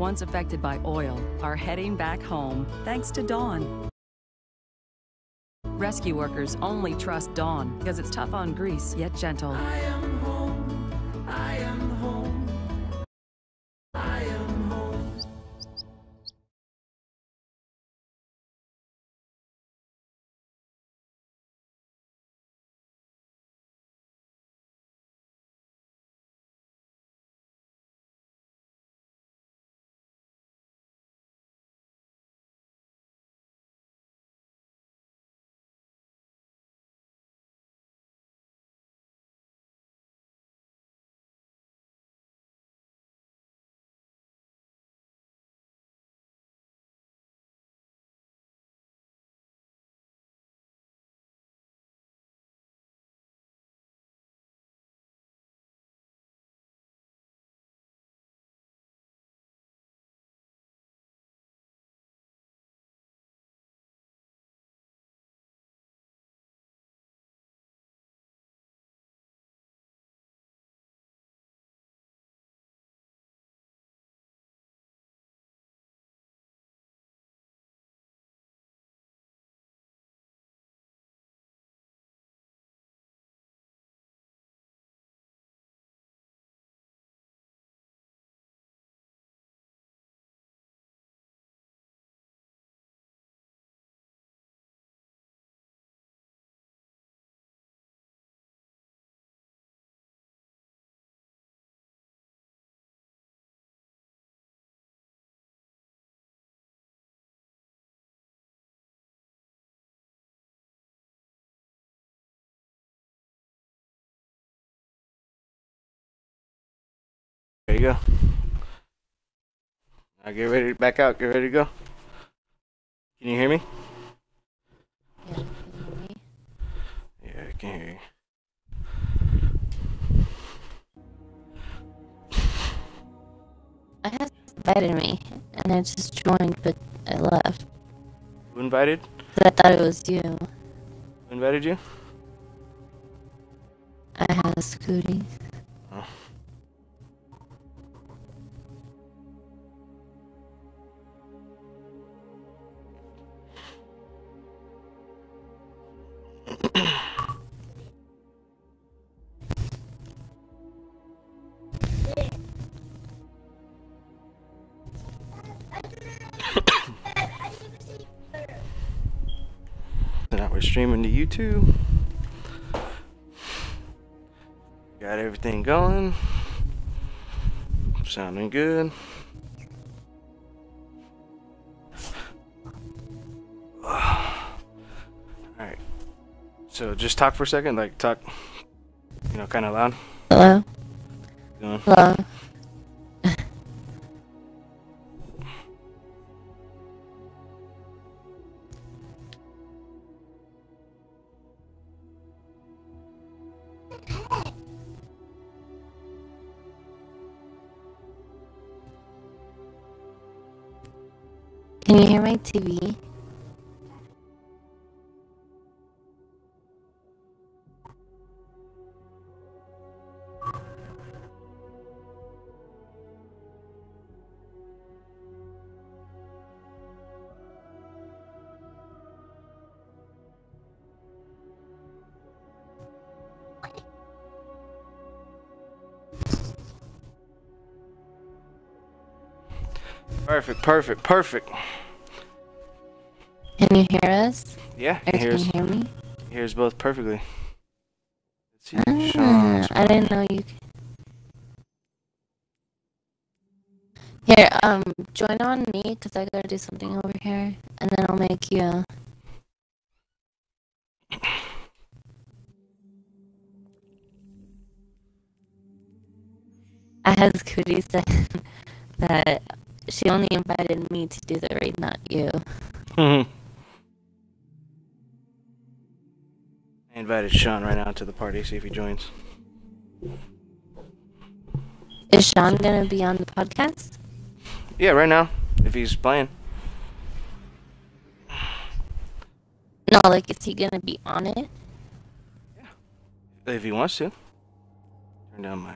once affected by oil, are heading back home thanks to Dawn. Rescue workers only trust Dawn because it's tough on grease, yet gentle. I am home. I am home. I am home. There you go. Now get ready to back out. Get ready to go. Can you hear me? Yeah, can you hear me? Yeah, I can hear you. I have invited me, and I just joined, but I left. Who invited? 'Cause I thought it was you. Who invited you? I had a Scooty. Oh. Now we're streaming to YouTube. Got everything going. Sounding good. Alright. So just talk for a second, like talk, kind of loud. Hello? Going. Hello? Can you hear my TV? Perfect. Can you hear us? Yeah, Or can you hear me? hears both perfectly. Let's see. I didn't know you could. Here, join on me, because I gotta do something over here, and then I'll make you. I had Scooty said that she only invited me to do the raid, not you. I invited Sean right now to the party, see if he joins. Is Sean gonna be on the podcast? Yeah, right now, if he's playing. No, like, is he gonna be on it? If he wants to. Turn down my...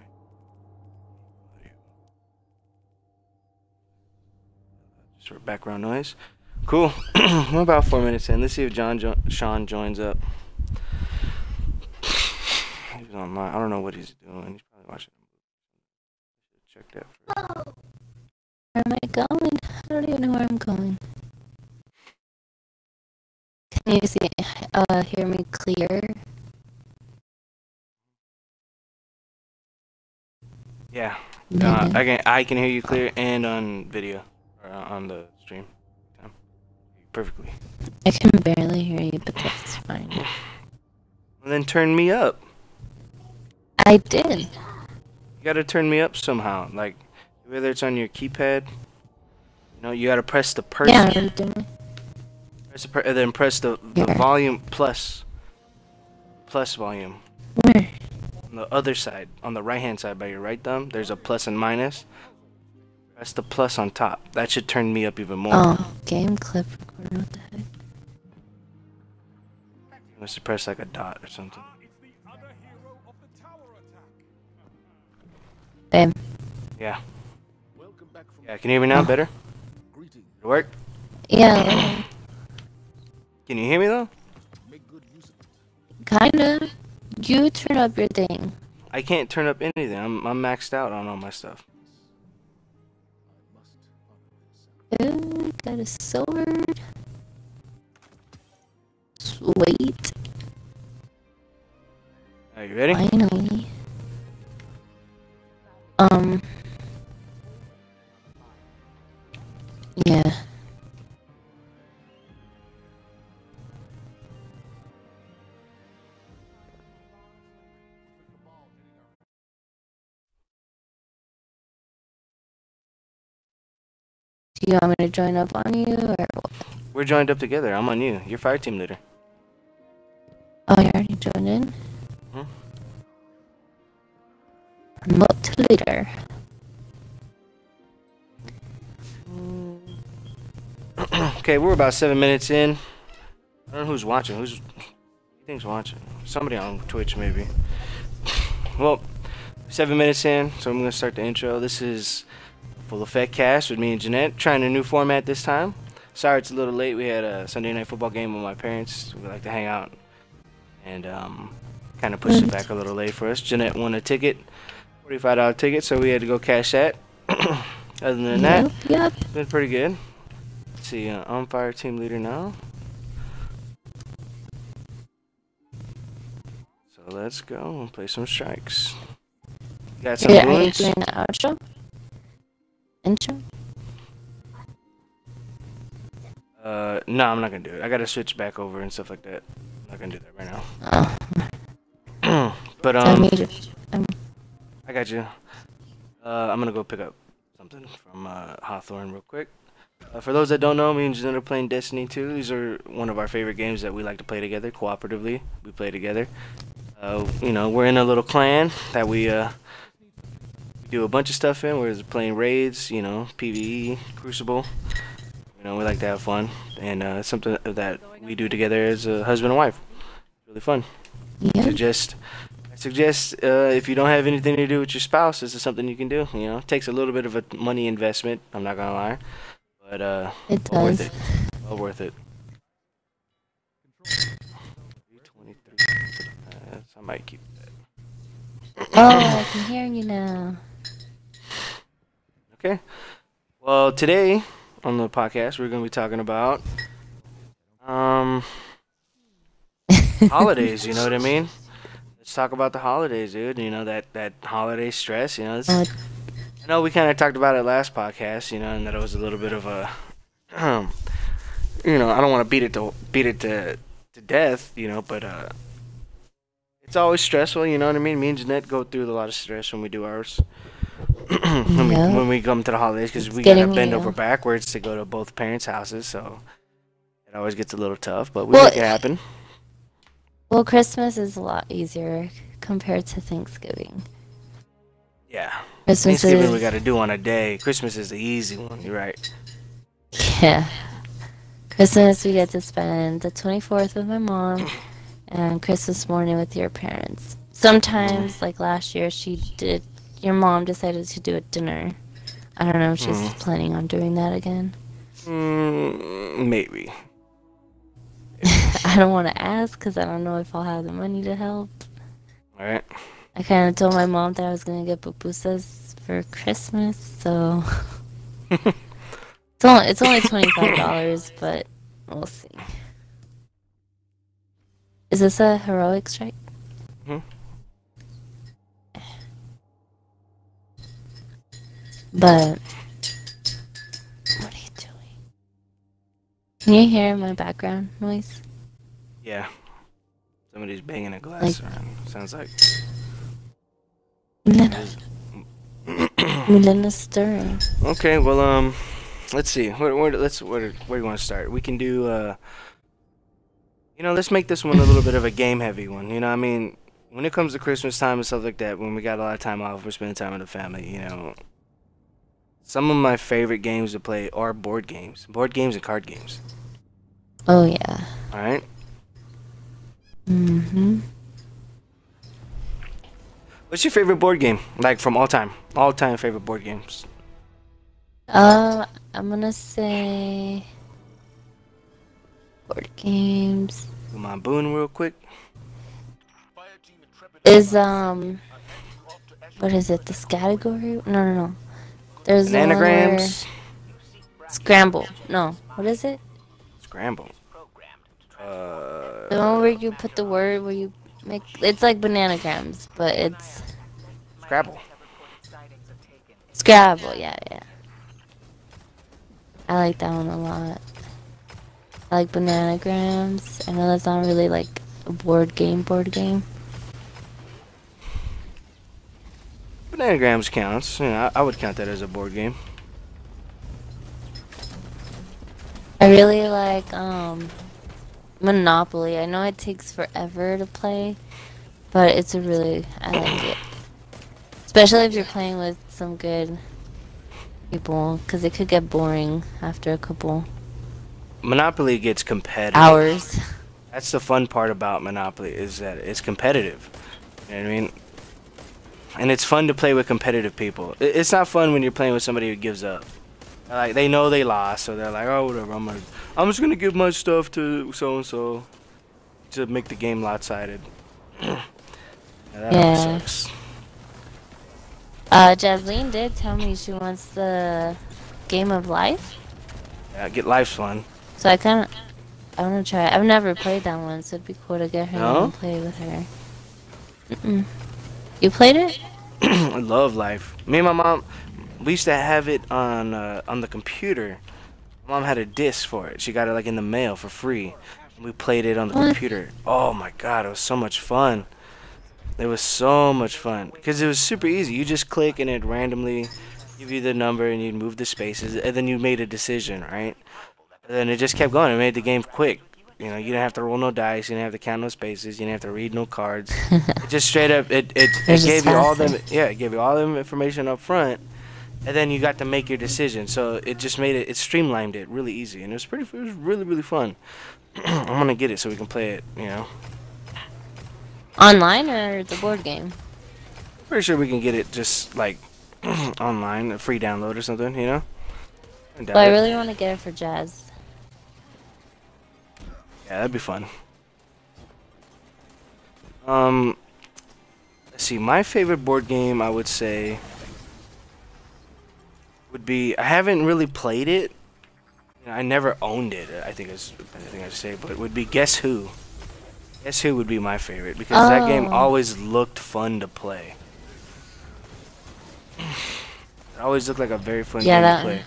Just for background noise. Cool. We're about 4 minutes in. Let's see if Sean joins up. He's online. I don't know what he's doing. He's probably watching. Check that first. Where am I going? I don't even know where I'm going. Can you hear me clear? Yeah. Yeah. I can hear you clear and on video or on the stream. Perfectly. I can barely hear you, but that's fine. And then turn me up. I did. You gotta turn me up somehow. Like whether it's on your keypad. You know, you gotta press the person. Yeah, I'm doing. And then press the volume plus volume. Where? On the other side, on the right hand side by your right thumb, there's a plus and minus. Press the plus on top. That should turn me up even more. Oh, game clip recorder. What the heck? You must press like a dot or something. Babe. Yeah. Yeah, can you hear me now better? Did it work? Yeah. Can you hear me though? Kinda. You turn up your thing. I can't turn up anything. I'm maxed out on all my stuff. Ooh, got a sword. Sweet. Are you ready? Finally. Yeah. Do you want me to join up on you, or what? We're joined up together. I'm on you. You're fire team leader. Oh, you already joined in? Hmm? Promote to leader. Okay, we're about 7 minutes in. I don't know who's watching. Who thinks watching? Somebody on Twitch, maybe. Well, 7 minutes in, so I'm gonna start the intro. This is Full Effect Cast with me and Jeanette, trying a new format this time. Sorry it's a little late. We had a Sunday night football game with my parents. We like to hang out, and kind of pushed it back a little late for us. Jeanette won a ticket, $45 ticket, so we had to go cash that. Other than that, it's been pretty good. Let's see, I'm fire team leader now. So let's go and play some strikes. Got some Are you wounds. doing the outro? Intro? No, I'm not gonna do it. I gotta switch back over and stuff like that. I'm not gonna do that right now. But I got you. I'm gonna go pick up something from Hawthorne real quick. For those that don't know, me and Jeanette are playing Destiny 2. These are one of our favorite games that we like to play together, cooperatively. We play together. You know, we're in a little clan that we do a bunch of stuff in. We're playing raids, you know, PvE, Crucible. You know, we like to have fun, and it's something that we do together as a husband and wife. It's really fun. Yeah. I suggest if you don't have anything to do with your spouse, this is something you can do. You know, it takes a little bit of a money investment. I'm not gonna lie, but it well does. worth it. Well worth it. 323. I might keep that. Oh, I can hear you now. Okay. Well, today on the podcast we're gonna be talking about holidays. You know what I mean? Let's talk about the holidays, dude. You know that holiday stress. You know, I know we kind of talked about it last podcast. You know, and that it was a little bit of a, you know, I don't want to beat it to death. You know, but it's always stressful. You know what I mean? Me and Jeanette go through a lot of stress when we do ours. when we come to the holidays, because we gotta bend over backwards to go to both parents' houses, so it always gets a little tough. But we make it happen. Well, Christmas is a lot easier compared to Thanksgiving. Yeah. Christmas Thanksgiving is... we gotta do on a day. Christmas is the easy one. You're right. Yeah. Christmas we get to spend the 24th with my mom, and Christmas morning with your parents. Sometimes, like last year, your mom decided to do a dinner. I don't know if she's planning on doing that again. Maybe. I don't want to ask because I don't know if I'll have the money to help. All right. I kind of told my mom that I was gonna get pupusas for Christmas, so it's only $25, but we'll see. Is this a heroic strike? Hmm. But what are you doing? Can you hear my background noise? Yeah. Somebody's banging a glass Like- around. Sounds like. Milena's stirring. Okay, well, let's see. Where do you want to start? We can do, let's make this one a little bit of a game heavy one. You know, I mean, when it comes to Christmas time and stuff like that, when we got a lot of time off, we're spending time with the family, you know. Some of my favorite games to play are board games and card games. Oh yeah. All right. Mhm. What's your favorite board game? Like from all time favorite board games. I'm gonna say board games. Come on, Boone, real quick. Is what is it? This category? No. There's the one where- Anagrams. Scramble. No. What is it? Scramble. The one where you put the word where you make. It's like bananagrams, but it's Scrabble. Scrabble. Yeah. I like that one a lot. I like bananagrams. I know that's not really like a board game. Bananagrams counts. You know, I would count that as a board game. I really like Monopoly. I know it takes forever to play, but I like it. Especially if you're playing with some good people, because it could get boring after a couple Monopoly gets competitive. hours. That's the fun part about Monopoly is that it's competitive. You know what I mean? And it's fun to play with competitive people. It's not fun when you're playing with somebody who gives up. Like they know they lost, so they're like, oh whatever. I'm just gonna give my stuff to so and so to make the game lopsided. That Yeah. sucks. Jasleen did tell me she wants the Game of Life, Yeah, get life's fun. so I want to try it. I've never played that one, so it'd be cool to get her No? and play with her. You played it? I love life. Me and my mom, we used to have it on the computer. My mom had a disc for it. She got it like in the mail for free. We played it on the What? computer. Oh my god, it was so much fun. It was so much fun because it was super easy. You just click and it randomly give you the number and you'd move the spaces and then you made a decision, right? And then it just kept going. It made the game quick. You know, you didn't have to roll no dice. You didn't have to count no spaces. You didn't have to read no cards. It just straight up it just gave you all faster. them it gave you all them information up front, and then you got to make your decision. So it just made it streamlined it really easy, and it was really fun. I'm gonna get it so we can play it. You know, Online or the board game? pretty sure we can get it just like online, a free download or something. You know. But I really want to get it for Jazz. Yeah, that'd be fun. Let's see. My favorite board game, I would say, would be. I haven't really played it. You know, I never owned it. I think it's. I think I should say, but it would be Guess Who. Guess Who would be my favorite because that game Oh. always looked fun to play. It always looked like a very fun Yeah, game that- to play.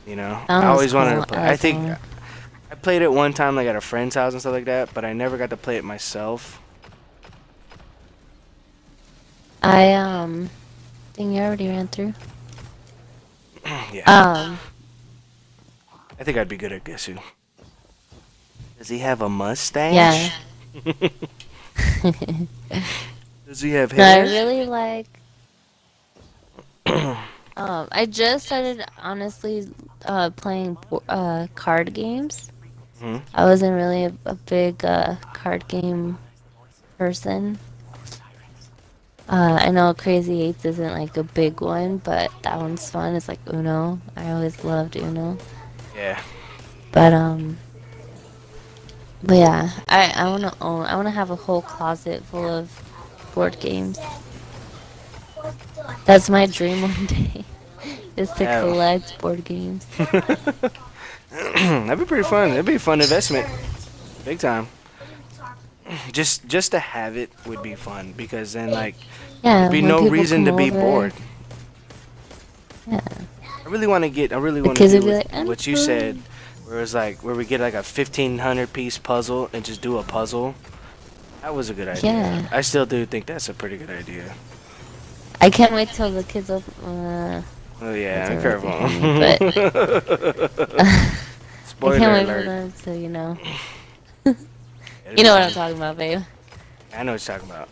You know, That I one's always wanted cool. to play. I I like think. that one. I played it one time like at a friend's house and stuff like that, but I never got to play it myself. Thing you already ran through. Yeah, Um, I think I'd be good at Guess Who. Does he have a mustache? yeah. Does he have No, I hair? really like. I just started honestly playing card games. Mhm. I wasn't really a big card game person. I know Crazy Eights isn't like a big one, but that one's fun. It's like Uno. I always loved Uno. Yeah. But yeah, I wanna have a whole closet full of board games. That's my dream one day, is to Yeah. collect board games. That'd be pretty fun. That'd be a fun investment. Big time. Just to have it would be fun because then like Yeah, there'd be when no people reason to come be over, bored. Yeah. I really want to kids do would be like, "I'm what you bored." said, where it's like where we get like a 1,500 piece puzzle and just do a puzzle. That was a good idea. Yeah. I still do think that's a pretty good idea. I can't wait till the kids open. Oh yeah, That's careful. already I Spoiler can't wait for alert. them to, you know. It'll You be know what fun. I'm talking about, babe. I know what you're talking about.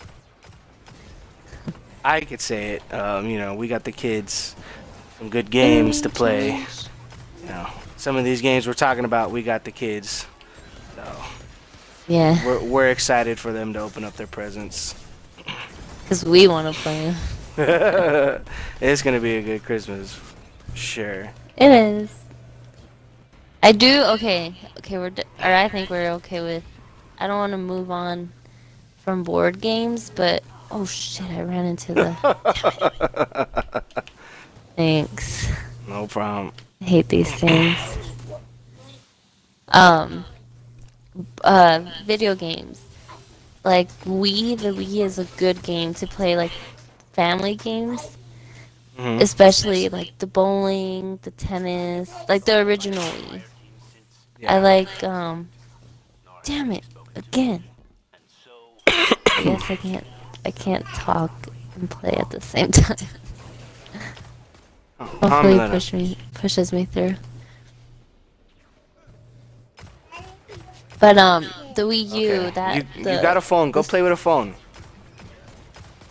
I could say it. You know, we got the kids some good games to play. You know, some of these games we're talking about, we got the kids. So Yeah, we're excited for them to open up their presents. because we want to play. It's gonna be a good Christmas, sure. It is. I do. Okay, or I think we're okay with. I don't want to move on from board games, but oh shit, I ran into the. Thanks. No problem. I hate these things. Video games. Like the Wii is a good game to play like family games. Mhm. Especially like the bowling, the tennis, like the original Wii. Yeah. I like, damn it, again. I guess I can't talk and play at the same time. Oh, Hopefully I'm pushes me through. But, the Wii U, okay. You got a phone. Go play with a phone.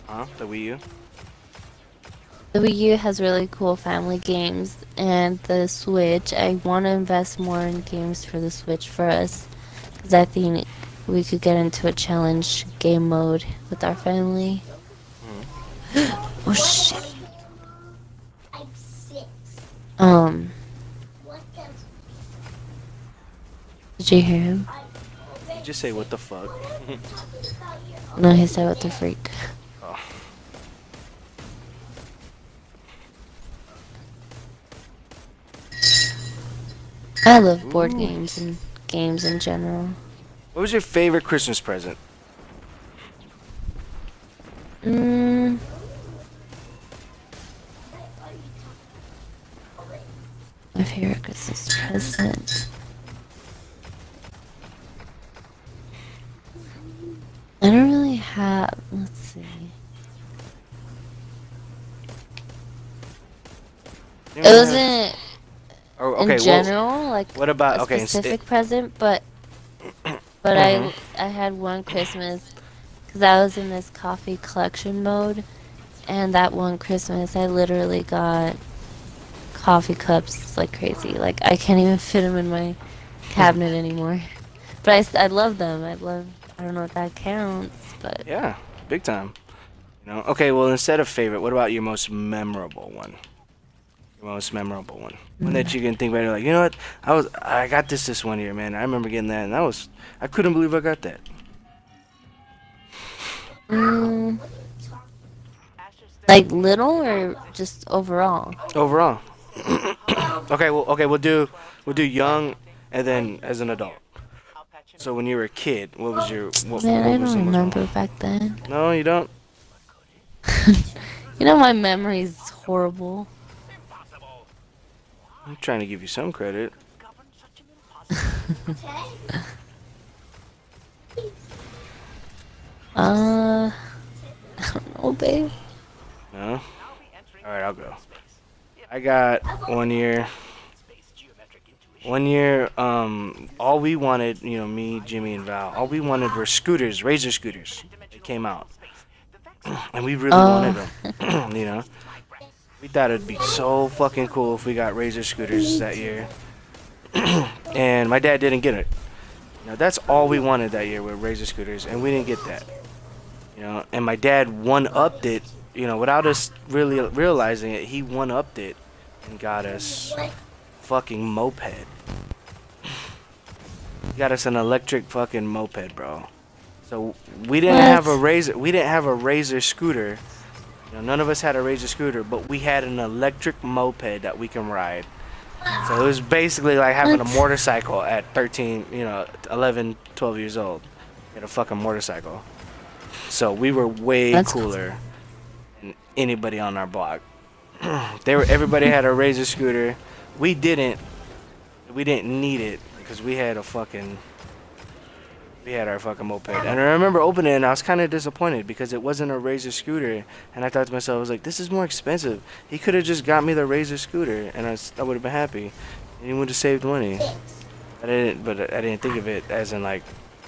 Huh? The Wii U? The Wii U has really cool family games, and the Switch, I want to invest more in games for the Switch for us, because I think we could get into a challenge game mode with our family. Oh shit. Did you hear him? You just say what the fuck. No, he said what the freak. Oh. I love board games and games in general. What was your favorite Christmas present? My favorite Christmas present. I don't really have. Let's see. It wasn't Oh, okay. in general like what about a okay? specific present, but I had one Christmas because I was in this coffee collection mode, and that one Christmas I literally got coffee cups like crazy. Like I can't even fit them in my cabinet anymore. But I love them. I don't know if that counts, but Yeah, big time. You know. Okay. Well, instead of favorite, what about your most memorable one? Your most memorable one. One that you can think about. You're like, you know what? I got this one year, man. I remember getting that, and I couldn't believe I got that. like little or just overall. Overall. Okay. Well. Okay. We'll do young, and then as an adult. So when you were a kid, what was your what, Man, what I was the don't most remember back then. No, you don't. You know my memory's horrible. I'm trying to give you some credit. I don't know, babe. No? Alright, I'll go. I got 1 year. 1 year, all we wanted, you know, me, Jimmy, and Val, all we wanted were scooters, Razor scooters. They came out. And we really wanted them, you know. We thought it'd be so fucking cool if we got Razor scooters that year. And my dad didn't get it. You know, that's all we wanted that year were Razor scooters, and we didn't get that. You know, and my dad one-upped it, you know, without us really realizing it. He one-upped it and got us fucking moped. He got us an electric fucking moped, bro. So we didn't have a Razor. We didn't have a Razor scooter. You know, none of us had a Razor scooter, but we had an electric moped that we can ride. So it was basically like having a motorcycle at 13, you know, 11, 12 years old. We had a fucking motorcycle. So we were way cooler than anybody on our block. Everybody had a Razor scooter. We didn't need it because we had our fucking moped. And I remember opening it and I was kind of disappointed because it wasn't a Razor scooter. And I thought to myself, I was like, this is more expensive. He could have just got me the Razor scooter and I would have been happy. And he would have saved money. But I didn't think of it as in like,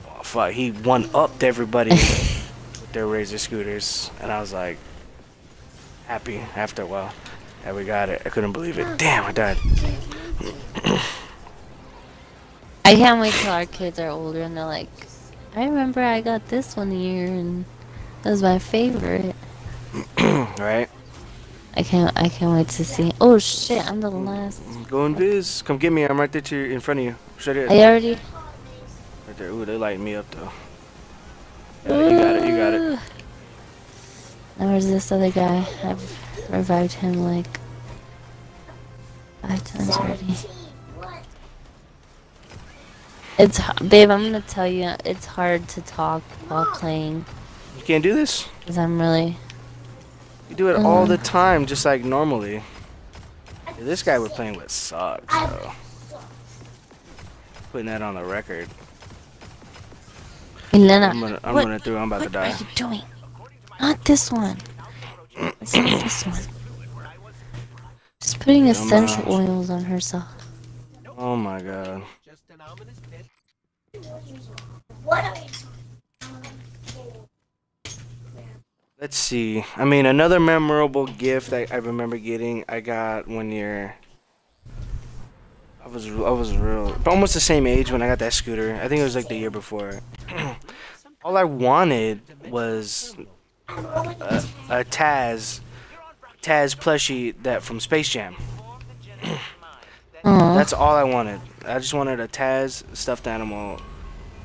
oh fuck, he one-upped everybody with their Razor scooters. And I was like, happy after a while that we got it. I couldn't believe it. Damn, I died. I can't wait till our kids are older and they're like, I remember I got this one year and that was my favorite. Right? I can't wait to see. Oh shit, I'm the last. Go and Viz. Come get me. I'm right there in front of you. Straight ahead. I already. Right there. Ooh, they lighting me up though. Yeah, you got it. You got it. Now where's this other guy? I've revived him like 5 times already. Babe, I'm gonna tell you, it's hard to talk while playing. You can't do this? Because I'm really... You do it all the time, just like normally. Yeah, this guy we're playing with sucks, though. Putting that on the record. Elena, I'm running through, I'm about to die. What are you doing? Not this one. It's not this one. Just putting essential oils on herself. Oh my god. Let's see. I mean, another memorable gift I remember getting. I got one year. I was real, almost the same age when I got that scooter. I think it was like the year before. All I wanted was a Taz plushie that from Space Jam. That's all I wanted. I just wanted a Taz stuffed animal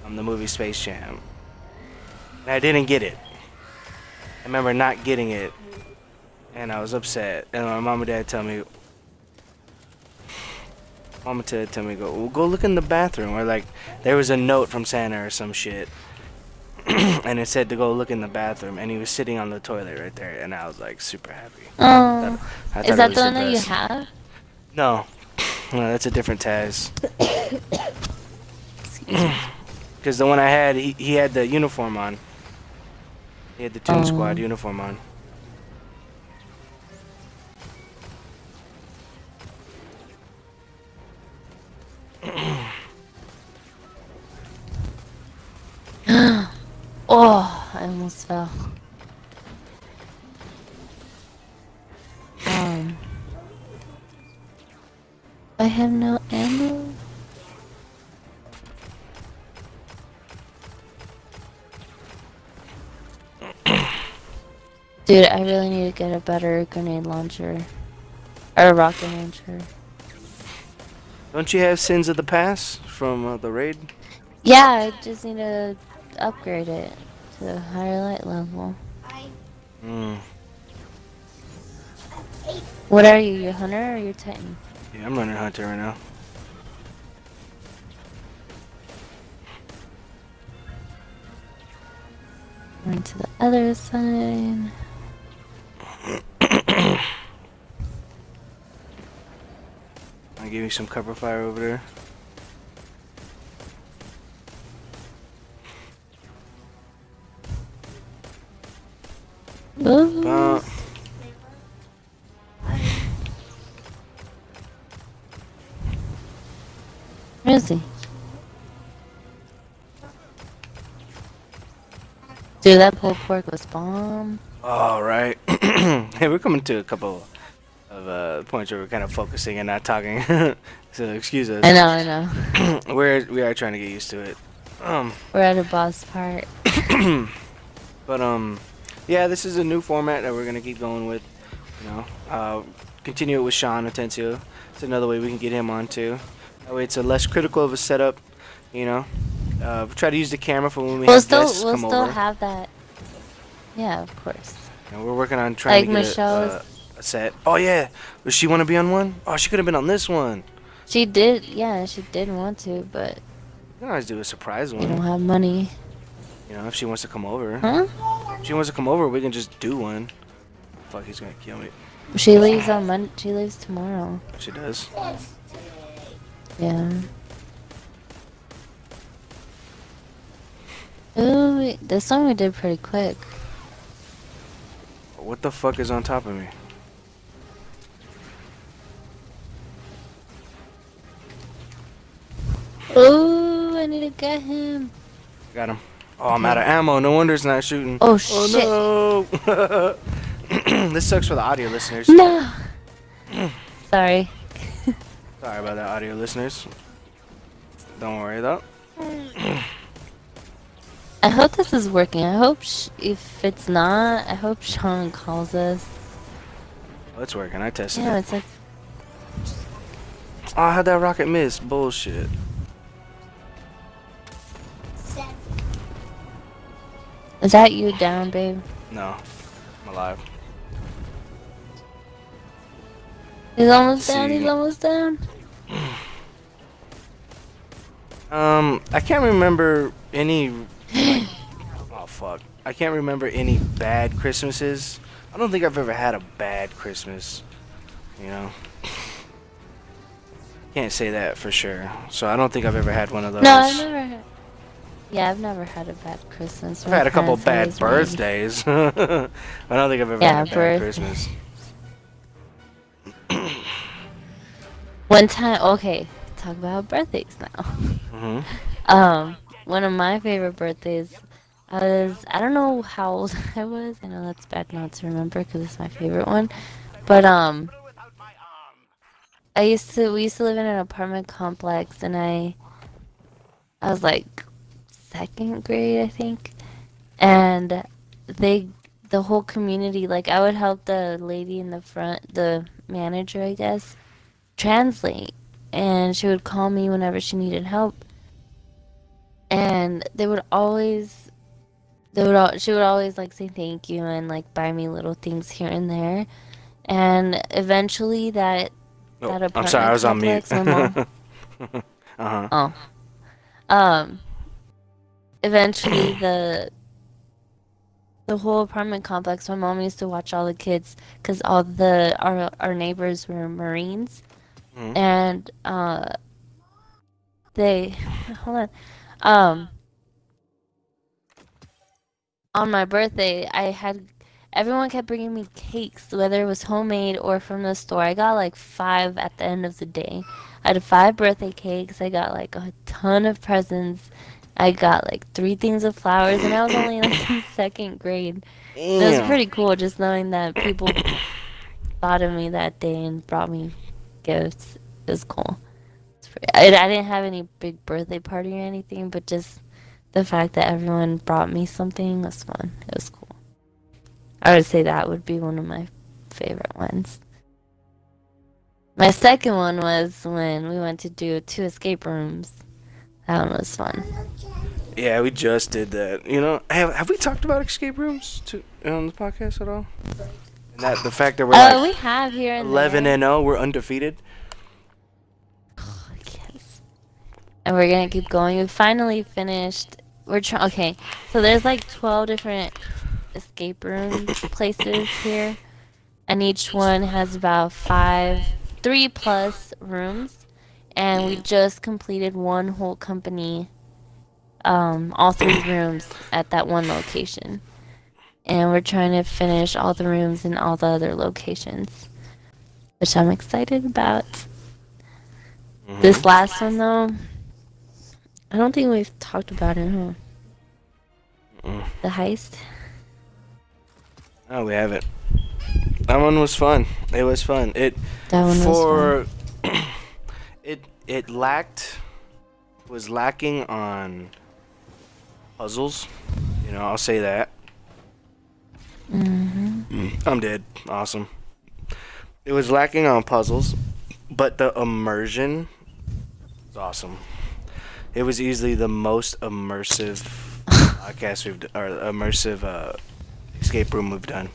from the movie Space Jam. And I didn't get it. I remember not getting it. And I was upset. And my mom and dad tell me, go look in the bathroom. Or like, there was a note from Santa or some shit. And it said to go look in the bathroom. And he was sitting on the toilet right there. And I was like super happy. I thought is that the one that you have? No. No, that's a different Taz. Because the one I had, he had the uniform on. He had the Toon Squad uniform on. Oh, I almost fell. I have no ammo. Dude, I really need to get a better grenade launcher. Or a rocket launcher. Don't you have Sins of the Past from the raid? Yeah, I just need to upgrade it to a higher light level. What are you, your hunter or your titan? Yeah, I'm running hunter right now. Going to the other side. I'll give you some cover fire over there. Ooh. Where is he? Dude, that pulled pork was bomb. Alright. Hey, we're coming to a couple of points where we're kind of focusing and not talking. So excuse us. I know. We are trying to get used to it. We're at a boss part. But yeah, this is a new format that we're gonna keep going with. You know, continue it with Sean Atencio. It's another way we can get him on too. That way it's a less critical of a setup, you know. We try to use the camera for when we have guests come over. We'll still have that. Yeah, of course. And we're working on trying to get a set. Oh yeah, does she want to be on one? Oh, she could have been on this one. She did, yeah, she did want to, but We can always do a surprise one. we don't have money. You know, if she wants to come over. Huh? If she wants to come over, we can just do one. Fuck, he's gonna kill me. She leaves on Monday. She leaves tomorrow. She does. Yeah. Ooh, this one we did pretty quick. What the fuck is on top of me? Ooh, I need to get him. Got him. Oh, I'm out of ammo. No wonder it's not shooting. Oh, shit. Oh no. This sucks for the audio listeners. No. Sorry. Sorry about that, audio listeners. Don't worry though. I hope this is working. I hope if it's not, I hope Sean calls us. Oh, it's working. I tested Yeah, it. it's like. Oh, how'd that rocket miss? Bullshit. Is that you down, babe? No. I'm alive. He's almost Let's down. see. He's almost down. I can't remember any. Oh fuck! I can't remember any bad Christmases. I don't think I've ever had a bad Christmas. You know. Can't say that for sure. So I don't think I've ever had one of those. No, I've never had. Yeah, I've never had a bad Christmas. I've had a couple parents bad always made- birthdays. I don't think I've ever Yeah, had a bad Christmas. One time, okay, talk about birthdays now. One of my favorite birthdays, I don't know how old I was. I know that's bad not to remember because it's my favorite one. But, we used to live in an apartment complex, and I was like second grade, I think. And the whole community, like, I would help the lady in the front, the manager, I guess, translate, and she would call me whenever she needed help, and she would always like say thank you and like buy me little things here and there, and eventually that apartment I'm sorry, I was on mute. complex, my mom, eventually the whole apartment complex, my mom used to watch all the kids because all our neighbors were Marines. And they hold on. On my birthday, everyone kept bringing me cakes, whether it was homemade or from the store. I got like 5 at the end of the day. I had 5 birthday cakes. I got like a ton of presents. I got like 3 things of flowers, and I was only like in second grade. It was pretty cool just knowing that people thought of me that day and brought me gifts. It was cool. I didn't have any big birthday party or anything, but just the fact that everyone brought me something was fun. It was cool. I would say that would be one of my favorite ones. My second one was when we went to do 2 escape rooms. That one was fun. Yeah, we just did that. You know, have we talked about escape rooms on the podcast at all? And that the fact that we're like we have here and 11-0, we're undefeated. Yes. And we're gonna keep going. We finally finished. Okay, so there's like 12 different escape room places here, and each one has about 3+ rooms. And we just completed one whole company, all 3 rooms at that one location. And we're trying to finish all the rooms in all the other locations, which I'm excited about. This last one, though, I don't think we've talked about it, huh? The heist? No, we haven't. That one was fun. It was fun. That one was fun. It was lacking on puzzles. You know, I'll say that. I'm dead. Awesome. It was lacking on puzzles, but the immersion was awesome. It was easily the most immersive podcast or immersive escape room we've done.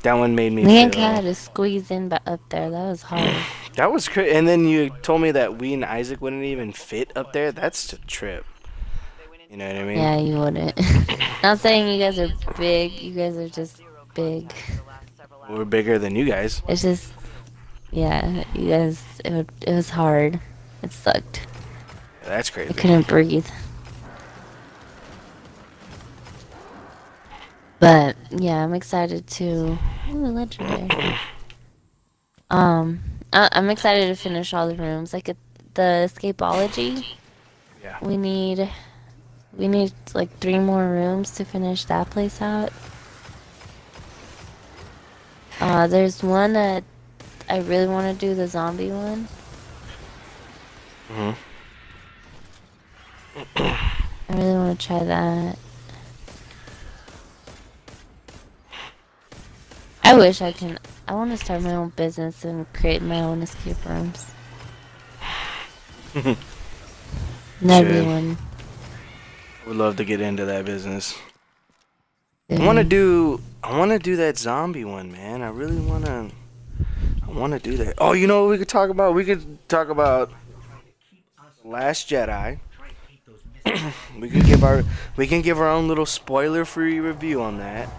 That one made me Me and feel. Kat had to squeeze in up there. That was hard. That was crazy. And then you told me that we and Isaac wouldn't even fit up there. That's a trip. You know what I mean? Yeah, you wouldn't. Not saying you guys are big. You guys are just big. We're bigger than you guys. It's just, yeah, you guys. It was hard. It sucked. Yeah, that's I crazy. couldn't breathe. But yeah, I'm excited to. Ooh, legendary. I'm excited to finish all the rooms. Like the escapology. Yeah. We need like 3 more rooms to finish that place out. There's one that I really want to do, the zombie one. Mhm. I really want to try that. I wish I can. I want to start my own business and create my own escape rooms. And everyone. I would love to get into that business. Yeah. I want to do that zombie one, man. I want to do that. Oh, you know what we could talk about? We could talk about Last Jedi. we can give our own little spoiler-free review on that.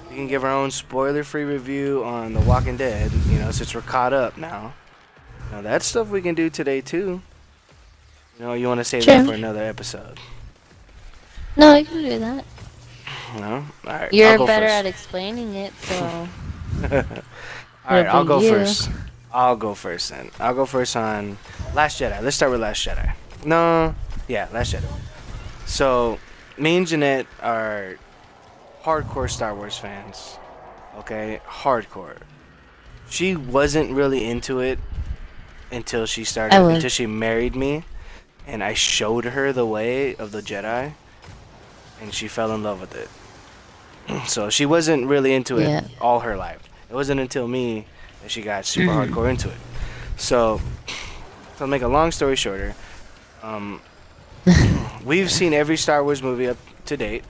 We can give our own spoiler-free review on The Walking Dead, you know, since we're caught up now. Now, that's stuff we can do today, too. You know, you want to save that for another episode. No, you can do that. No? Alright, You're I'll go better first. at explaining it, so. Alright, I'll go you. first. I'll go first then. I'll go first on Last Jedi. Let's start with Last Jedi. No, yeah, Last Jedi. So, me and Jeanette are hardcore Star Wars fans. Okay? Hardcore. She wasn't really into it until she married me. And I showed her the way of the Jedi. And she fell in love with it. So she wasn't really into it all her life. It wasn't until me that she got super hardcore into it. So to make a long story shorter, we've seen every Star Wars movie up to date.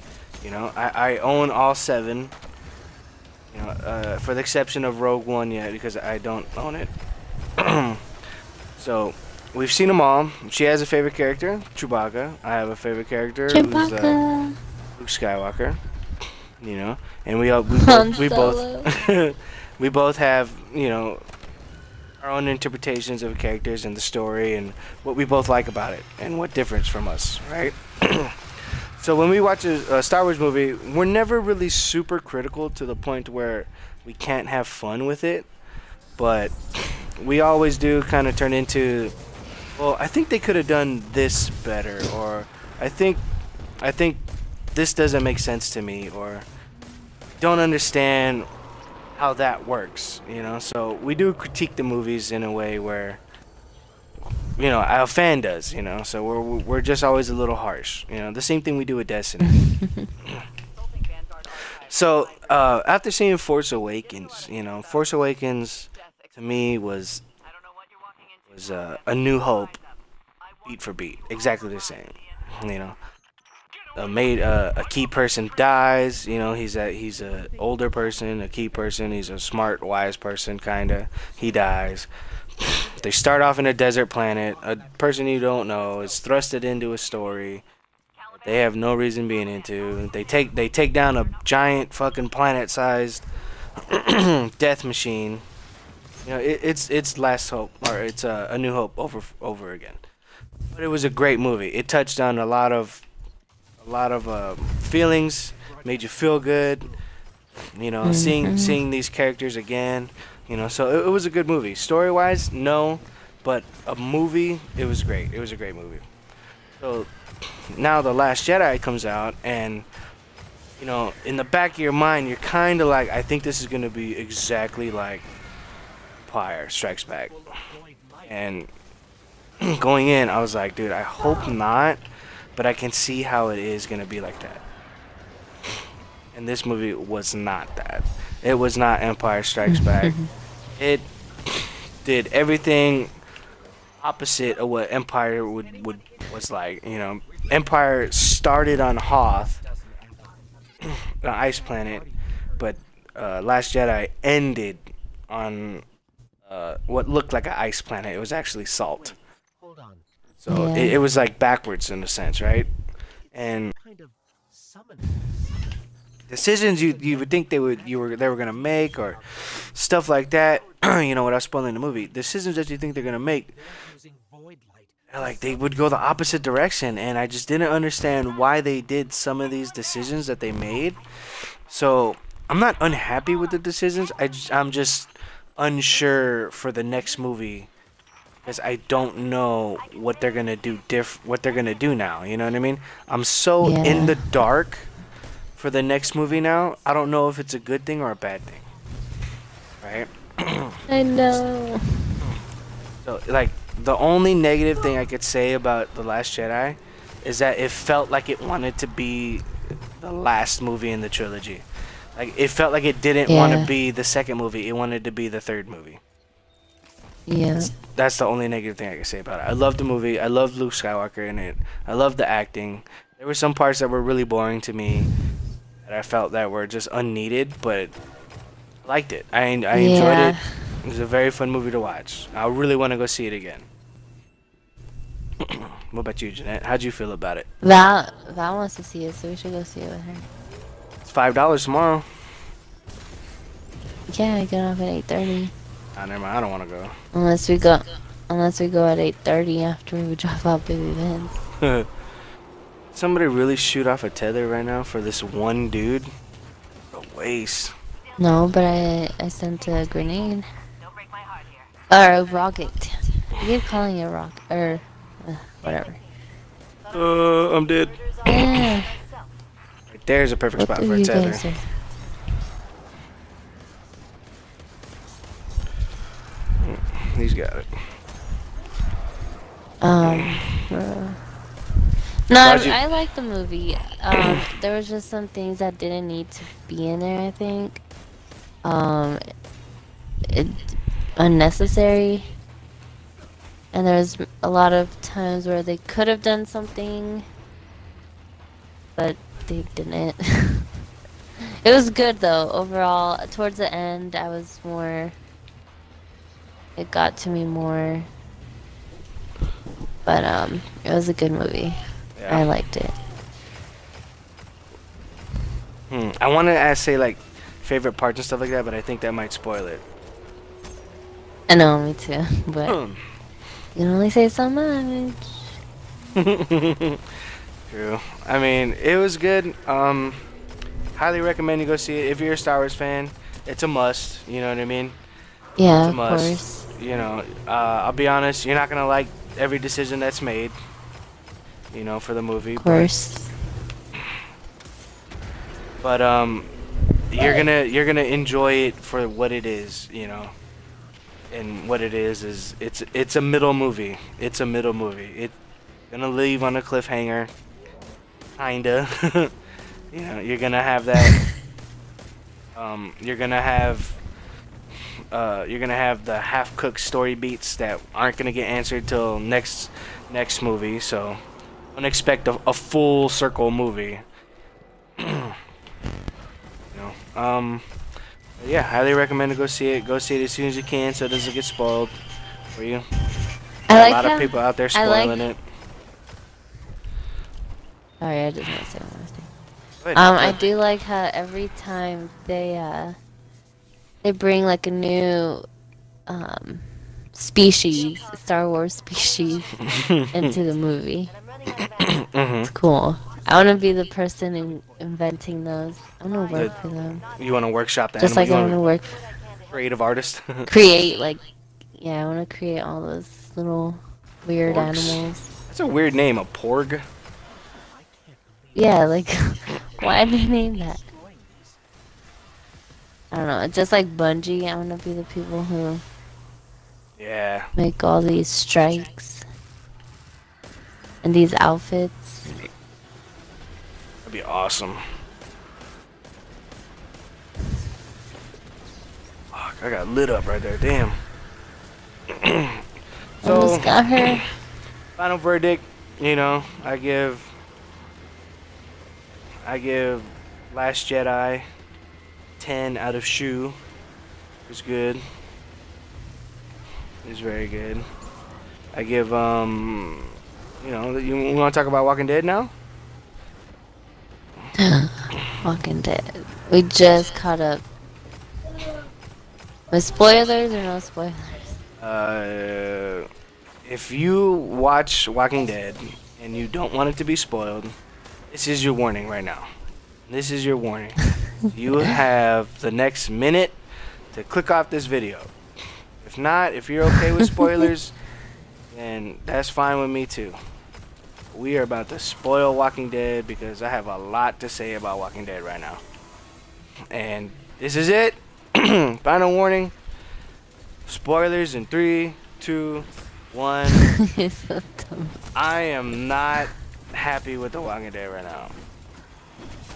You know, I own all 7. You know, for the exception of Rogue One yet, because I don't own it. So we've seen them all. She has a favorite character, Chewbacca. I have a favorite character, who's Luke Skywalker. You know, and we both we both have, you know, our own interpretations of characters and the story and what we both like about it and what differs from us, right? So when we watch a Star Wars movie, we're never really super critical to the point where we can't have fun with it, but we always do kind of turn into, well, I think they could have done this better, or I think this doesn't make sense to me, or don't understand how that works, you know. So we do critique the movies in a way where, you know, a fan does, you know. So we're just always a little harsh, you know. The same thing we do with Destiny. So after seeing Force Awakens, you know, Force Awakens to me was A New Hope, beat for beat, exactly the same, you know. A key person dies, you know. He's a older person, a key person. He's a smart, wise person, kinda. He dies. They start off in a desert planet. A person you don't know is thrusted into a story that they have no reason being into. They take down a giant fucking planet-sized death machine. You know, it's Last Hope, or it's A New Hope over again. But it was a great movie. It touched on a lot of feelings, made you feel good, you know, seeing these characters again, you know. So it was a good movie. Story wise, no, but a movie, it was great. It was a great movie. So now The Last Jedi comes out, and you know, in the back of your mind, you're kind of like, I think this is gonna be exactly like Empire Strikes Back. And going in, I was like, dude, I hope not. But I can see how it is going to be like that. And this movie was not that. It was not Empire Strikes Back. It did everything opposite of what Empire was like. You know, Empire started on Hoth, an ice planet, but Last Jedi ended on what looked like an ice planet. It was actually salt. So Yeah. it was like backwards in a sense, right? And decisions you would think they were gonna make or stuff like that. You know, without spoiling the movie, decisions that you think they're gonna make, like they would go the opposite direction, and I just didn't understand why they did some of these decisions that they made. So I'm not unhappy with the decisions. I'm just unsure for the next movie because I don't know what they're gonna do what they're gonna do now. You know what I mean? I'm so in Yeah. the dark for the next movie now. I don't know if it's a good thing or a bad thing. Right? I know. So like the only negative thing I could say about The Last Jedi is that it felt like it wanted to be the last movie in the trilogy. Like it felt like it didn't want Yeah. to be the second movie. It wanted to be the third movie. Yeah. That's the only negative thing I can say about it. I loved the movie. I loved Luke Skywalker in it. I loved the acting. There were some parts that were really boring to me that I felt that were just unneeded, but I liked it. I enjoyed Yeah. it. It was a very fun movie to watch. I really want to go see it again. What about you, Jeanette? How'd you feel about it? Val wants to see it, so we should go see it with her. It's $5 tomorrow. Yeah, I get off at 8:30. Ah, never mind. I don't want to go. Unless we go at 8:30 after we drop out baby Vince. Somebody really shoot off a tether right now for this one dude? A waste. No, but I sent a grenade. Or a rocket. I keep calling it rock or whatever. I'm dead. Yeah. Right there's a perfect What spot do for a you tether. guys do? He's got it. No, How'd you- I like the movie. There was just some things that didn't need to be in there, I think. It unnecessary. And there's a lot of times where they could have done something, but they didn't. It was good though, overall. Towards the end, I was more... It got to me more. But, it was a good movie. Yeah. I liked it. I want to say like favorite parts and stuff like that, but I think that might spoil it. I know, me too. But you can only say so much. True. I mean, it was good. Highly recommend you go see it if you're a Star Wars fan. It's a must. You know what I mean? Yeah, It's a of must. course. You know, Of I'll be honest. You're not gonna like every decision that's made. You know, for the movie. Of course. But you're gonna enjoy it for what it is. You know. And what it is it's a middle movie. It's a middle movie. It's gonna leave on a cliffhanger, kinda. You know, you're gonna have that. You're gonna have the half-cooked story beats that aren't gonna get answered till next movie. So, don't expect a full circle movie. You know. Yeah, highly recommend to go see it. Go see it as soon as you can so it doesn't get spoiled for you. I A like lot how, of people out there I like- spoiling it. Sorry, I just want to say one more thing. Go ahead. I do like how every time they bring like a new species, Star Wars species, into the movie. Mhm. It's cool. I want to be the person inventing those. I want to work for them. You want to workshop that? Just like I want to animal? work, Creative artist. create like, yeah, I want to create all those little weird Orcs. animals. That's a weird name, a porg. Yeah, like, why did they name that? I don't know. It's just like Bungie. I want to be the people who Yeah. make all these strikes and these outfits. That'd be awesome. Fuck, I got lit up right there. Damn. So, Almost got her. final verdict, you know, I give Last Jedi 10 out of shoe. It was good. It was very good. I give you know, you want to talk about Walking Dead now? Walking Dead. We just caught up. With spoilers or no spoilers? If you watch Walking Dead and you don't want it to be spoiled, this is your warning right now. This is your warning. You have the next minute to click off this video. If not, if you're okay with spoilers, then that's fine with me too. We are about to spoil Walking Dead because I have a lot to say about Walking Dead right now. And this is it. Final warning. Spoilers in 3, 2, 1. You're so dumb. I am not happy with The Walking Dead right now.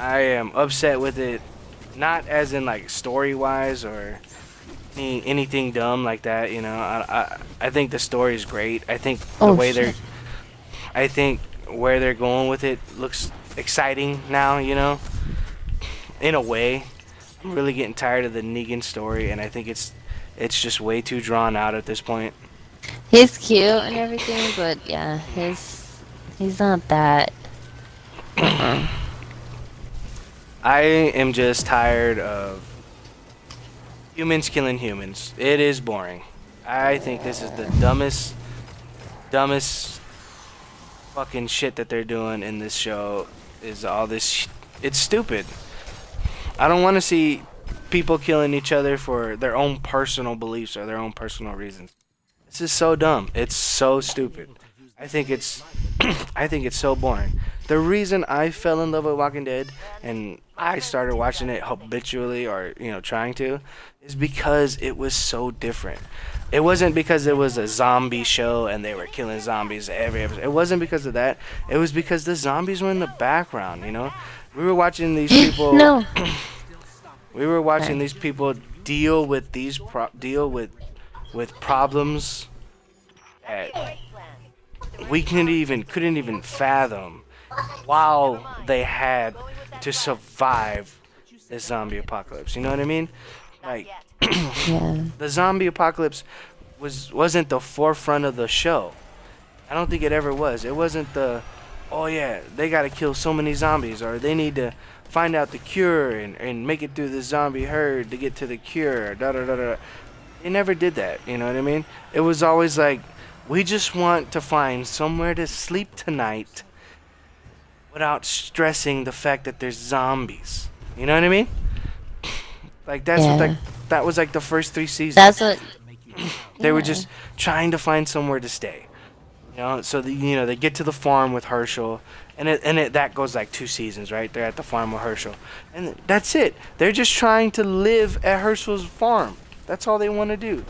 I am upset with it, not as in like story-wise or anything dumb like that. You know, I think the story is great. I think I think where they're going with it looks exciting now. You know, in a way, I'm really getting tired of the Negan story, and I think it's just way too drawn out at this point. He's cute and everything, but yeah, he's not that. I am just tired of humans killing humans. It is boring. I think this is the dumbest fucking shit that they're doing in this show. Is all this it's stupid. I don't want to see people killing each other for their own personal beliefs or their own personal reasons. This is so dumb. It's so stupid. I think it's so boring. The reason I fell in love with Walking Dead and I started watching it habitually, or you know, trying to, is because it was so different. It wasn't because it was a zombie show and they were killing zombies every episode. It wasn't because of that. It was because the zombies were in the background, you know? We were watching these people No. We were watching these people deal with with problems that we couldn't even fathom while they had to survive the zombie apocalypse. You know what I mean? Like Yeah. the zombie apocalypse wasn't the forefront of the show. I don't think it ever was. It wasn't the, oh yeah, they gotta kill so many zombies, or they need to find out the cure and make it through the zombie herd to get to the cure. Da da da da. They never did that. You know what I mean? It was always like, we just want to find somewhere to sleep tonight without stressing the fact that there's zombies. You know what I mean? Like that's what that was like the first 3 seasons. That's what. They were just trying to find somewhere to stay. You know, so they get to the farm with Herschel, and that goes like 2 seasons, right? They're at the farm with Herschel, and that's it. They're just trying to live at Herschel's farm. That's all they want to do.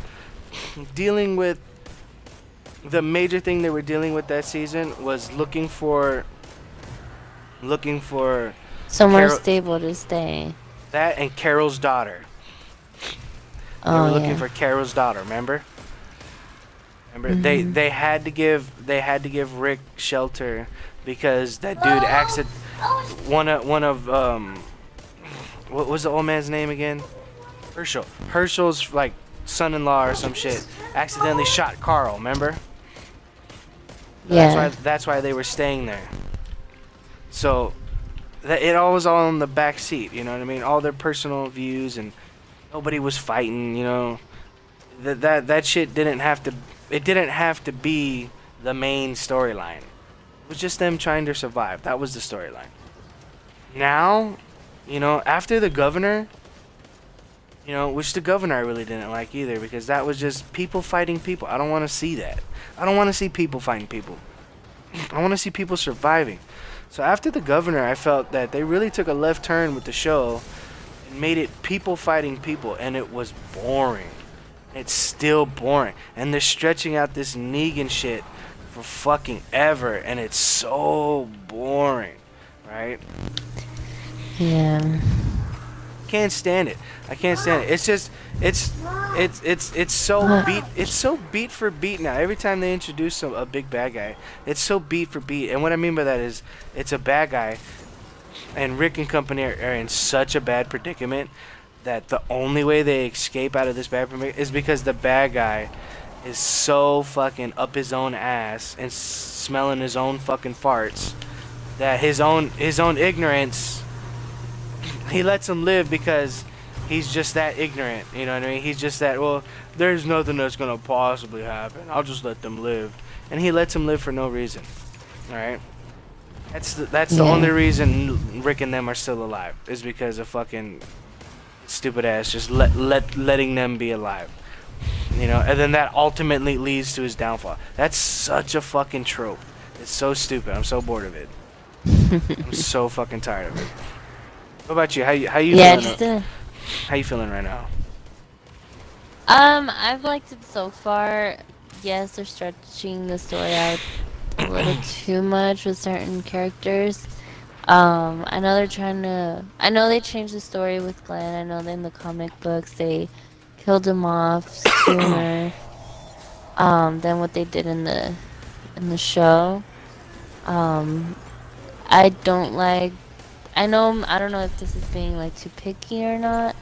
Dealing with the major thing they were dealing with that season was looking for Somewhere Carol, stable to stay. that and Carol's daughter. They Oh, were looking yeah. for Carol's daughter. Remember? They had to give Rick shelter because that dude one of what was the old man's name again? Herschel's like son-in-law or some shit accidentally shot Carl. Remember? Yeah. That's why they were staying there. So it all was all in the back seat. You know what I mean? All their personal views, and nobody was fighting. You know, that shit didn't have to. It didn't have to be the main storyline. It was just them trying to survive. That was the storyline. Now, you know, after the governor, you know, which the governor I really didn't like either, because that was just people fighting people. I don't want to see that. I don't want to see people fighting people. I want to see people surviving. So after the governor, I felt that they really took a left turn with the show and made it people fighting people, and it was boring. It's still boring, and they're stretching out this Negan shit for fucking ever, and it's so boring, right? Yeah. can't stand it. I can't stand it. It's just it's so beat. It's so beat for beat now. Every time they introduce a big bad guy, it's so beat for beat. And what I mean by that is it's a bad guy, and Rick and company are in such a bad predicament that the only way they escape out of this bad predicament is because the bad guy is so fucking up his own ass and smelling his own fucking farts that his own ignorance, he lets him live because he's just that ignorant. You know what I mean? He's just that, well, there's nothing that's gonna possibly happen, I'll just let them live. And he lets him live for no reason. Alright? That's the only reason Rick and them are still alive, is because of fucking stupid ass just letting them be alive. You know, and then that ultimately leads to his downfall. That's such a fucking trope. It's so stupid. I'm so bored of it. I'm so fucking tired of it. What about you? How you feeling? How you feeling right now? I've liked it so far. Yes, they're stretching the story out a little too much with certain characters. I know they're trying to. I know they changed the story with Glenn. I know that in the comic books they killed him off sooner than what they did in the show. I don't like. I don't know if this is being like too picky or not.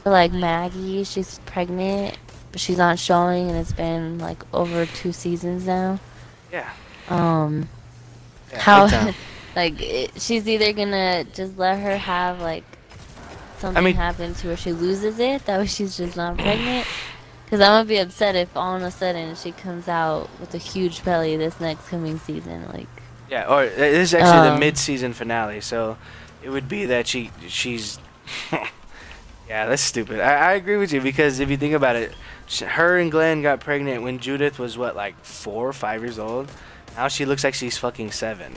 But like Maggie, she's pregnant, but she's not showing, and it's been like over 2 seasons now. Yeah. How like she's either gonna just let her have like something happen to her, she loses it, that way she's just not pregnant. Because I'm gonna be upset if all of a sudden she comes out with a huge belly this next coming season, like. Yeah, or this is actually the mid-season finale, so it would be that she's. Yeah, that's stupid. I agree with you, because if you think about it, her and Glenn got pregnant when Judith was what, like 4 or 5 years old. Now she looks like she's fucking 7.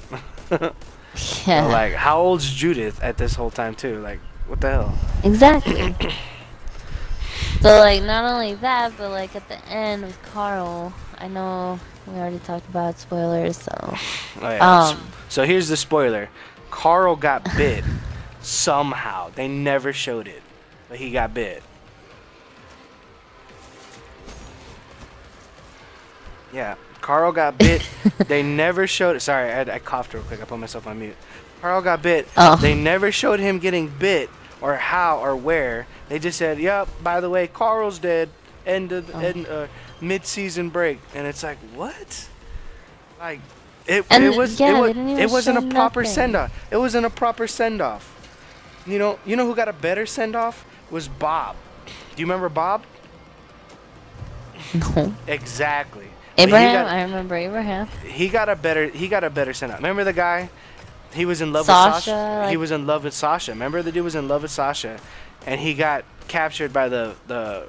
Yeah. So, like, how old's Judith at this whole time too? Like, what the hell? Exactly. So like, not only that, but like at the end with Carl, I know we already talked about spoilers, so. Oh, yeah. So here's the spoiler: Carl got bit somehow. They never showed it, but he got bit. Yeah, Carl got bit. They never showed it. Sorry, I coughed real quick. I put myself on mute. Carl got bit. Oh. They never showed him getting bit or how or where. They just said, "Yep, by the way, Carl's dead." End mid-season break, and it's like, what? Like, it wasn't a proper send-off. It wasn't a proper send-off. You know who got a better send-off was Bob. Do you remember Bob? No. Exactly. Abraham, I remember Abraham. He got a better send-off. Remember the guy? He was in love with Sasha. Like, he was in love with Sasha. Remember the dude was in love with Sasha, and he got captured by the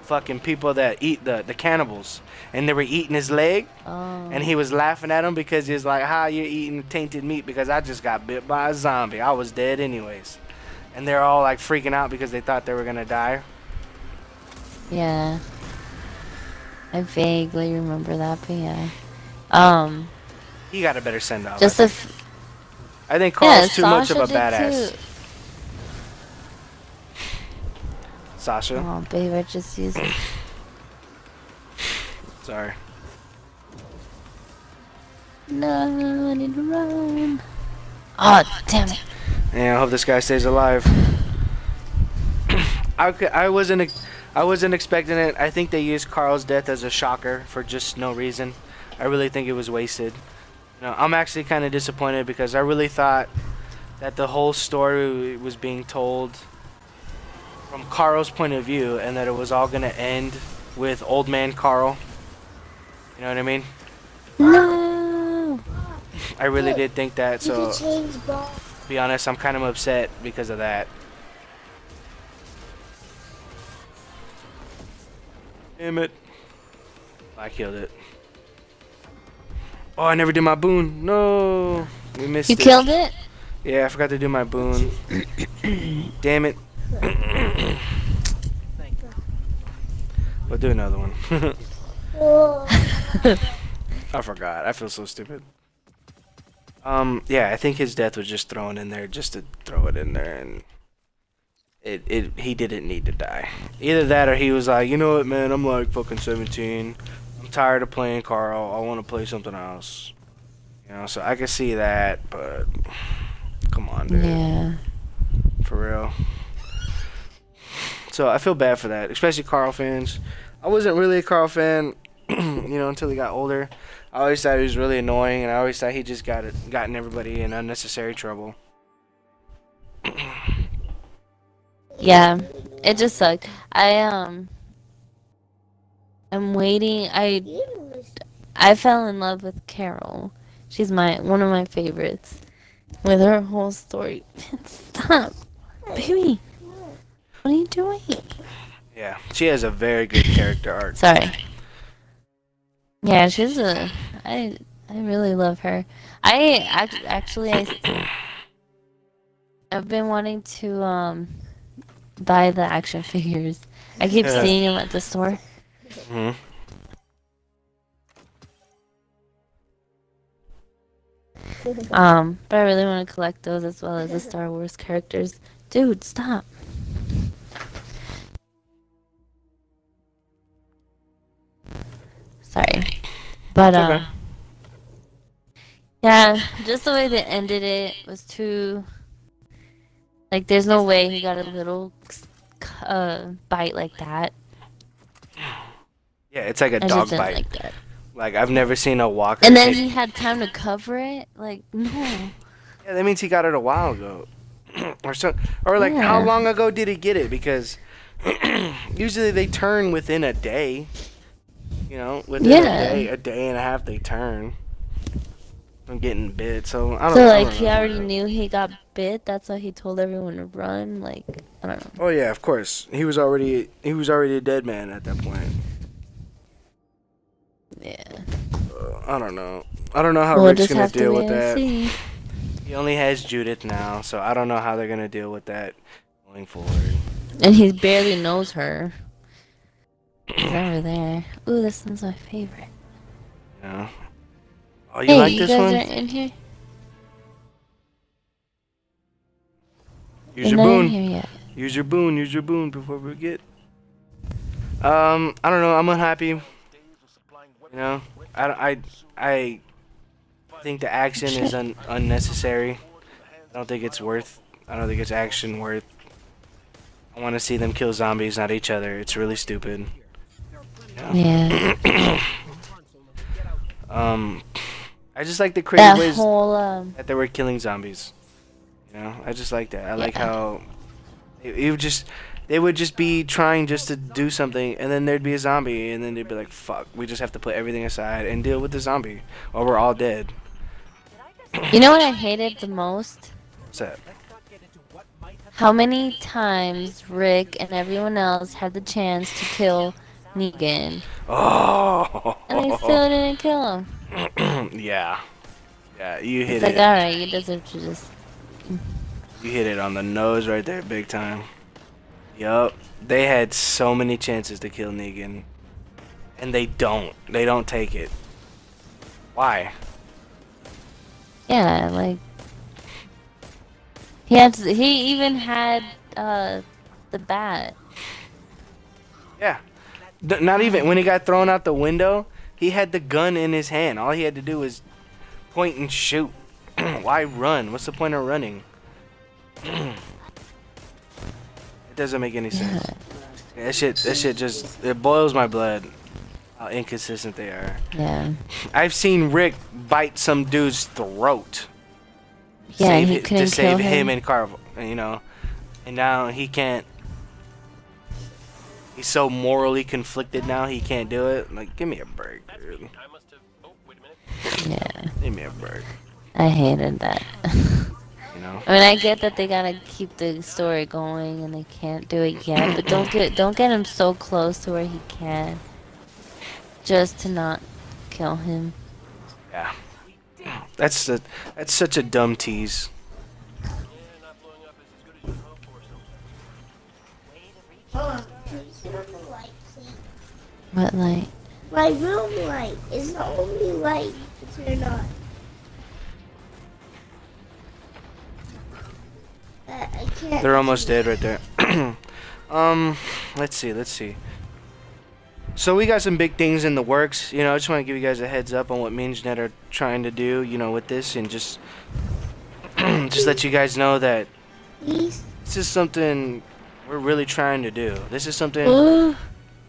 fucking people that eat the cannibals, and they were eating his leg, and he was laughing at him because he was like, "Ha, you're eating tainted meat because I just got bit by a zombie. I was dead anyways." And they're all like freaking out because they thought they were gonna die. Yeah, I vaguely remember that, but yeah. He got a better send off. I think Carl's too much of a badass. Too. Sasha. Oh, babe, I just used it. Sorry. No, I need to run. Oh, damn it. Yeah, I hope this guy stays alive. I wasn't expecting it. I think they used Carl's death as a shocker for just no reason. I really think it was wasted. You know, I'm actually kind of disappointed because I really thought that the whole story was being told from Carl's point of view, and that it was all gonna end with old man Carl. You know what I mean? No. I really did think that, so to be honest, I'm kind of upset because of that. Damn it. I killed it. Oh, I never did my boon. No. We missed it. You killed it? Yeah, I forgot to do my boon. Damn it. We'll do another one. I forgot. I feel so stupid. Yeah, I think his death was just thrown in there just to throw it in there, and he didn't need to die. Either that or he was like, you know what, man, I'm like fucking 17. I'm tired of playing Carl. I want to play something else. You know, so I can see that, but come on, dude. Yeah. For real. So I feel bad for that, especially Carl fans. I wasn't really a Carl fan, until he got older. I always thought he was really annoying, and I always thought he just gotten everybody in unnecessary trouble. Yeah, it just sucked. I'm waiting. I fell in love with Carol. She's one of my favorites. With her whole story. Stop, baby. What are you doing? Yeah, she has a very good character arc. Sorry. Yeah, I really love her. I've been wanting to buy the action figures. I keep seeing them at the store. Mm-hmm. But I really want to collect those as well as the Star Wars characters. Dude, stop. Sorry. But, okay. Yeah, just the way they ended it was too... Like, there's no way he got a little bite like that. Yeah, it's like a I dog just didn't bite. like that. Like, I've never seen a walker. And then he had time to cover it? Like, no. Yeah, that means he got it a while ago. Or like, Yeah. how long ago did he get it? Because usually they turn within a day. Within a day and a half they turn. I'm getting bit, so I don't know. So, like, he already knew he got bit? That's why he told everyone to run? Like, I don't know. Oh yeah, of course. He was already a dead man at that point. Yeah. I don't know. I don't know how We'll Rick's just gonna have to deal wait with and that. see. He only has Judith now, so I don't know how they're gonna deal with that going forward. And he barely knows her. He's over there. Ooh, this one's my favorite. Yeah. Oh, you Hey, like you this guys one? are in here? Use You're your not in boon. here yet. Use your boon. Use your boon before we get. I don't know. I'm unhappy. I think the action is unnecessary. I don't think it's action worth. I want to see them kill zombies, not each other. It's really stupid. Yeah. I just like the creative ways whole, that they were killing zombies. I just like that. I like how they would just be trying just to do something, and then there'd be a zombie, and then they'd be like, fuck, we just have to put everything aside and deal with the zombie, or we're all dead. You know what I hated the most? What's that? How many times Rick and everyone else had the chance to kill Negan, Oh! and they still didn't kill him. Yeah. Yeah, you hit It's like, it. alright, you deserve to just... You hit it on the nose right there, big time. Yup. They had so many chances to kill Negan. And they don't. They don't take it. Why? Yeah, like... He even had, the bat. Yeah. Not even. When he got thrown out the window, he had the gun in his hand. All he had to do was point and shoot. Why run? What's the point of running? It doesn't make any sense. That shit just, it boils my blood how inconsistent they are. Yeah. I've seen Rick bite some dude's throat. Yeah, and he couldn't to save kill him him. and Carl, and now he can't. He's so morally conflicted now he can't do it. Like, give me a break, dude. Yeah. Give me a break. I hated that. You know. I mean, I get that they gotta keep the story going and they can't do it yet, but don't get him so close to where he can, just to not kill him. Yeah. That's such a dumb tease. What light? My room light is the only light to turn on. I can't. They're almost dead right there. let's see. So we got some big things in the works. You know, I just want to give you guys a heads up on what MangeNet are trying to do, you know, with this, and just just let you guys know that Please. this is something we're really trying to do. This is something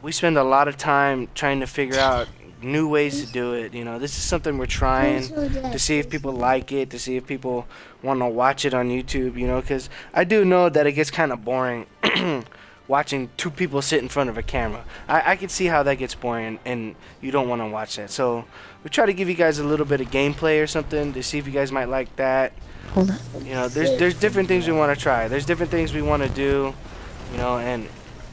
we spend a lot of time trying to figure out new ways to do it. You know, this is something we're trying to see if people like it, to see if people want to watch it on YouTube, you know, because I do know that it gets kind of boring watching two people sit in front of a camera. I can see how that gets boring, and you don't want to watch that. So we try to give you guys a little bit of gameplay or something to see if you guys might like that. Hold on. You know, there's different things we want to try. There's different things we want to do, you know,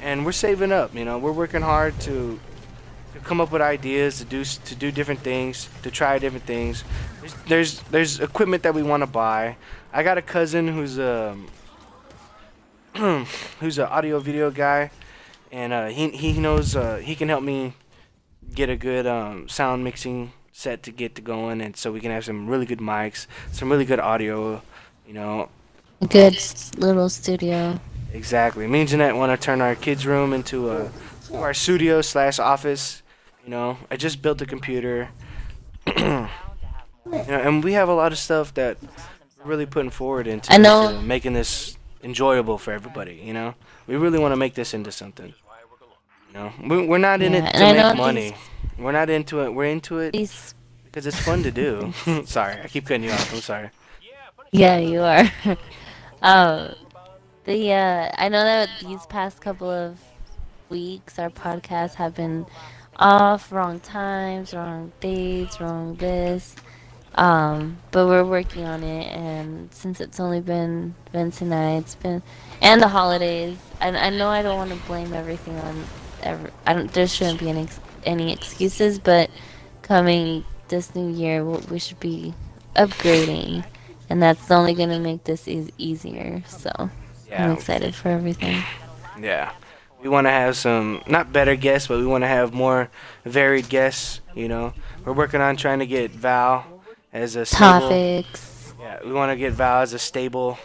and we're saving up. You know, we're working hard to come up with ideas to do different things, to try different things. There's equipment that we want to buy. I got a cousin who's who's an audio video guy, and he knows he can help me get a good sound mixing set to get to going, and so we can have some really good mics, some really good audio, you know. A good little studio. Exactly. Me and Jeanette want to turn our kids' room into our studio / office. You know, I just built a computer. You know, and we have a lot of stuff that we're really putting forward into making this enjoyable for everybody. You know, we really want to make this into something. You know, we're not in it to make money. We're not into it. We're into it because it's fun to do. Sorry, I keep cutting you off. I'm sorry. Yeah, you are. I know that these past couple of weeks, our podcasts have been off, wrong times, wrong dates, wrong this. But we're working on it, and since it's only been Vince and and the holidays, I know I don't want to blame everything on there shouldn't be any excuses, but coming this new year, we should be upgrading, and that's only gonna make this easier. So Yeah. I'm excited for everything. Yeah. We want to have some, not better guests, but we want to have more varied guests, you know. We're working on trying to get Val as a stable... Topics. Yeah, we want to get Val as a stable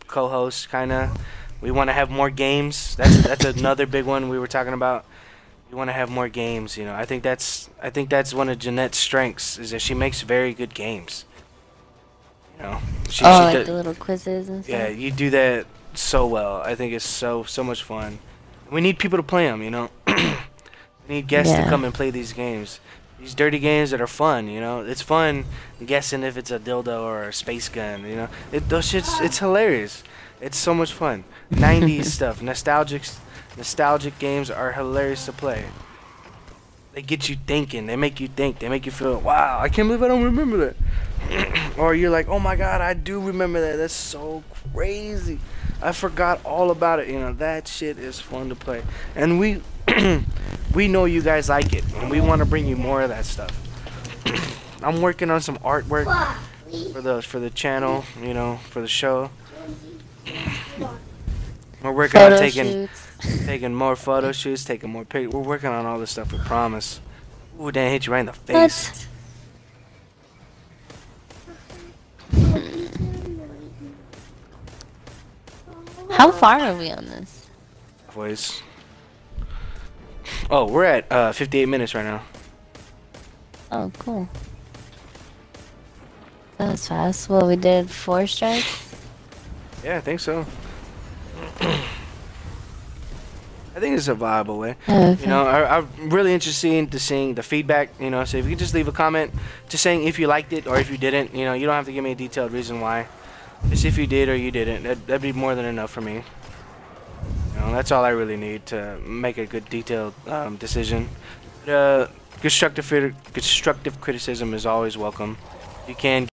co-host, kind of. We want to have more games. That's another big one we were talking about. We want to have more games, you know. I think that's one of Jeanette's strengths, is that she makes very good games. You know. Like the little quizzes and stuff. Yeah, you do that so well. I think it's so much fun. We need people to play them, you know. We need guests to come and play these games. These dirty games that are fun, you know. It's fun guessing if it's a dildo or a space gun, you know. Those shits, it's hilarious. It's so much fun. 90s stuff, nostalgic games are hilarious to play. They get you thinking. They make you think. They make you feel, wow, I can't believe I don't remember that. Or you're like, oh my god, I do remember that. That's so crazy. I forgot all about it. You know, that shit is fun to play. And we we know you guys like it, and we want to bring you more of that stuff. I'm working on some artwork for the channel, you know, for the show. We're working on taking more photo shoots, taking more pictures. We're working on all this stuff, we promise. Ooh, damn, hit you right in the face. How far are we on this? Boys. Oh, we're at 58 minutes right now. Oh, cool. That was fast. Well, we did 4 strikes? Yeah, I think so. I think it's a viable way. Oh, okay. You know, I'm really interested in seeing the feedback, you know, so if you could just leave a comment just saying if you liked it or if you didn't, you know, you don't have to give me a detailed reason why. Just if you did or you didn't, that'd be more than enough for me. You know, that's all I really need to make a good detailed decision. Constructive criticism is always welcome. You can